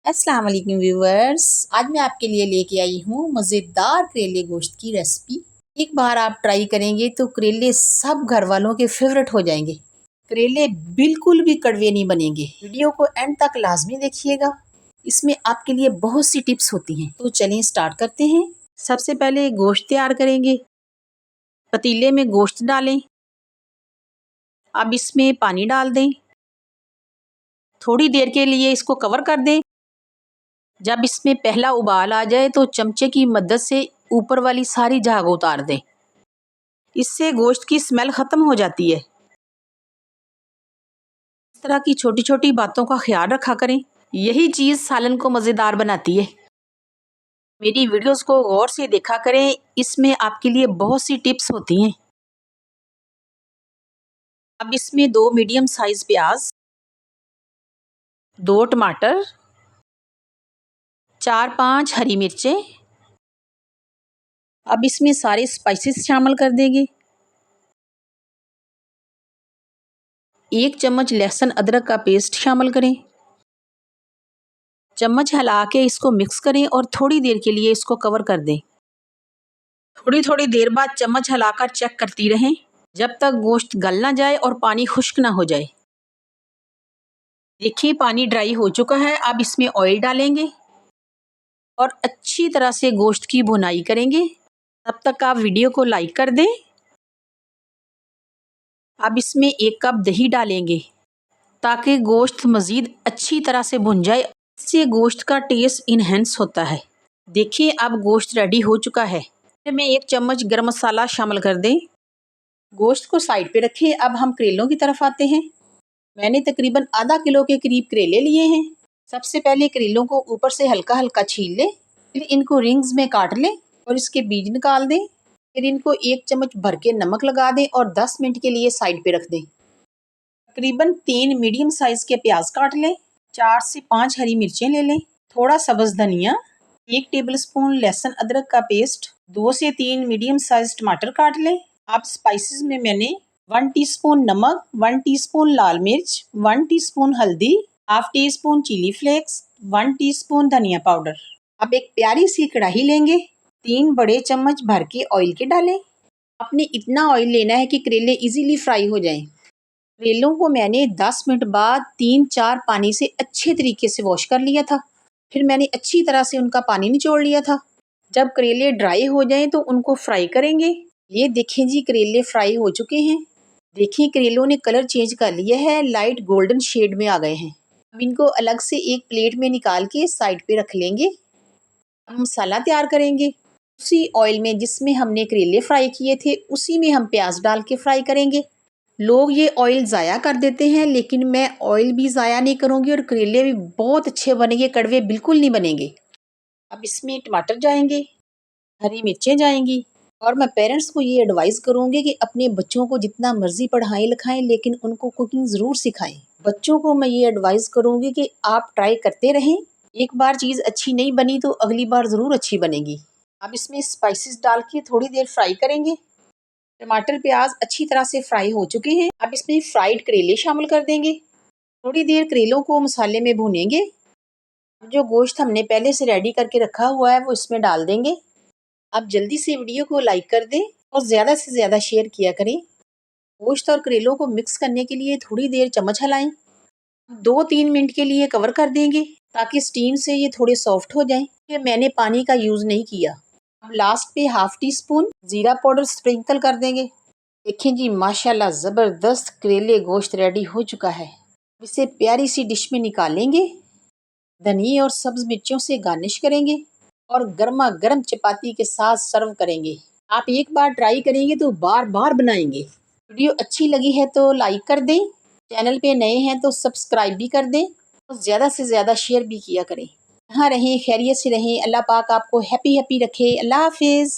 अस्सलाम वालेकुम व्यूवर्स, आज मैं आपके लिए लेके आई हूँ मज़ेदार करेले गोश्त की रेसिपी। एक बार आप ट्राई करेंगे तो करेले सब घर वालों के फेवरेट हो जाएंगे। करेले बिल्कुल भी कड़वे नहीं बनेंगे। वीडियो को एंड तक लाजमी देखिएगा, इसमें आपके लिए बहुत सी टिप्स होती हैं। तो चलें स्टार्ट करते हैं। सबसे पहले गोश्त तैयार करेंगे। पतीले में गोश्त डालें। अब इसमें पानी डाल दें। थोड़ी देर के लिए इसको कवर कर दें। जब इसमें पहला उबाल आ जाए तो चमचे की मदद से ऊपर वाली सारी झाग उतार दें। इससे गोश्त की स्मेल ख़त्म हो जाती है। इस तरह की छोटी छोटी बातों का ख्याल रखा करें, यही चीज़ सालन को मज़ेदार बनाती है। मेरी वीडियोस को गौर से देखा करें, इसमें आपके लिए बहुत सी टिप्स होती हैं। अब इसमें 2 मीडियम साइज़ प्याज, 2 टमाटर, 4-5 हरी मिर्चें। अब इसमें सारे स्पाइसेस शामिल कर देंगे। 1 चम्मच लहसुन अदरक का पेस्ट शामिल करें। चम्मच हिला के इसको मिक्स करें और थोड़ी देर के लिए इसको कवर कर दें। थोड़ी थोड़ी देर बाद चम्मच हिलाकर चेक करती रहें जब तक गोश्त गल ना जाए और पानी खुश्क ना हो जाए। देखिए पानी ड्राई हो चुका है। अब इसमें ऑयल डालेंगे और अच्छी तरह से गोश्त की भुनाई करेंगे। तब तक आप वीडियो को लाइक कर दें। अब इसमें 1 कप दही डालेंगे ताकि गोश्त मज़ीद अच्छी तरह से भुन जाए। इससे गोश्त का टेस्ट इन्हेंस होता है। देखिए अब गोश्त रेडी हो चुका है। इसमें 1 चम्मच गरम मसाला शामिल कर दें। गोश्त को साइड पे रखें। अब हम करेलों की तरफ आते हैं। मैंने तकरीबन आधा किलो के करीब करेले लिए हैं। सबसे पहले करेलों को ऊपर से हल्का हल्का छील लें, फिर इनको रिंग्स में काट लें और इसके बीज निकाल दें। फिर इनको 1 चम्मच भर के नमक लगा दें और 10 मिनट के लिए साइड पे रख दें। तकरीबन 3 मीडियम साइज़ के प्याज काट लें, 4 से 5 हरी मिर्चें ले लें, थोड़ा सब्ज़ धनिया, 1 टेबलस्पून लहसुन अदरक का पेस्ट, 2 से 3 मीडियम साइज़ टमाटर काट लें। अब स्पाइसेस में मैंने 1 टीस्पून नमक, 1 टीस्पून लाल मिर्च, 1 टीस्पून हल्दी, half teaspoon chilli flakes, 1 teaspoon धनिया पाउडर। अब एक प्यारी सी कढ़ाई लेंगे, 3 बड़े चम्मच भर के ऑयल के डालें। आपने इतना ऑयल लेना है कि करेले इजीली फ्राई हो जाएं। करेलों को मैंने 10 मिनट बाद 3-4 पानी से अच्छे तरीके से वॉश कर लिया था। फिर मैंने अच्छी तरह से उनका पानी निचोड़ लिया था। जब करेले ड्राई हो जाएं तो उनको फ्राई करेंगे। ये देखें जी, करेले फ्राई हो चुके हैं। देखिए करेलों ने कलर चेंज कर लिया है, लाइट गोल्डन शेड में आ गए हैं। अब इनको अलग से एक प्लेट में निकाल के साइड पे रख लेंगे। हम मसाला तैयार करेंगे। उसी ऑयल में जिसमें हमने करेले फ्राई किए थे, उसी में हम प्याज डाल के फ्राई करेंगे। लोग ये ऑयल ज़ाया कर देते हैं, लेकिन मैं ऑयल भी ज़ाया नहीं करूँगी और करेले भी बहुत अच्छे बनेंगे, कड़वे बिल्कुल नहीं बनेंगे। अब इसमें टमाटर जाएंगे, हरी मिर्चें जाएंगी और मैं पेरेंट्स को ये एडवाइस करूँगी कि अपने बच्चों को जितना मर्जी पढ़ाएं लिखाएं, लेकिन उनको कुकिंग ज़रूर सिखाएं। बच्चों को मैं ये एडवाइस करूँगी कि आप ट्राई करते रहें। एक बार चीज़ अच्छी नहीं बनी तो अगली बार ज़रूर अच्छी बनेगी। अब इसमें स्पाइसेस डाल के थोड़ी देर फ्राई करेंगे। टमाटर प्याज अच्छी तरह से फ्राई हो चुके हैं। अब इसमें फ्राइड करेले शामिल कर देंगे। थोड़ी देर करेलों को मसाले में भूनेंगे। जो गोश्त हमने पहले से रेडी करके रखा हुआ है वो इसमें डाल देंगे। अब जल्दी से वीडियो को लाइक कर दें और ज़्यादा से ज़्यादा शेयर किया करें। गोश्त और करेलों को मिक्स करने के लिए थोड़ी देर चम्मच हिलाएं। 2-3 मिनट के लिए कवर कर देंगे ताकि स्टीम से ये थोड़े सॉफ्ट हो जाएं। ये मैंने पानी का यूज़ नहीं किया। अब लास्ट पे हाफ टी स्पून ज़ीरा पाउडर स्प्रिंकल कर देंगे। देखें जी, माशाल्लाह ज़बरदस्त करेले गोश्त रेडी हो चुका है। इसे प्यारी सी डिश में निकालेंगे, धनिया और सब्ज़ मिर्चों से गार्निश करेंगे और गर्मा गर्म चपाती के साथ सर्व करेंगे। आप एक बार ट्राई करेंगे तो बार बार बनाएंगे। वीडियो अच्छी लगी है तो लाइक कर दें, चैनल पे नए हैं तो सब्सक्राइब भी कर दें और ज़्यादा से ज़्यादा शेयर भी किया करें। यहाँ रहें, खैरियत से रहें। अल्लाह पाक आपको हैप्पी रखे। अल्लाह हाफिज़।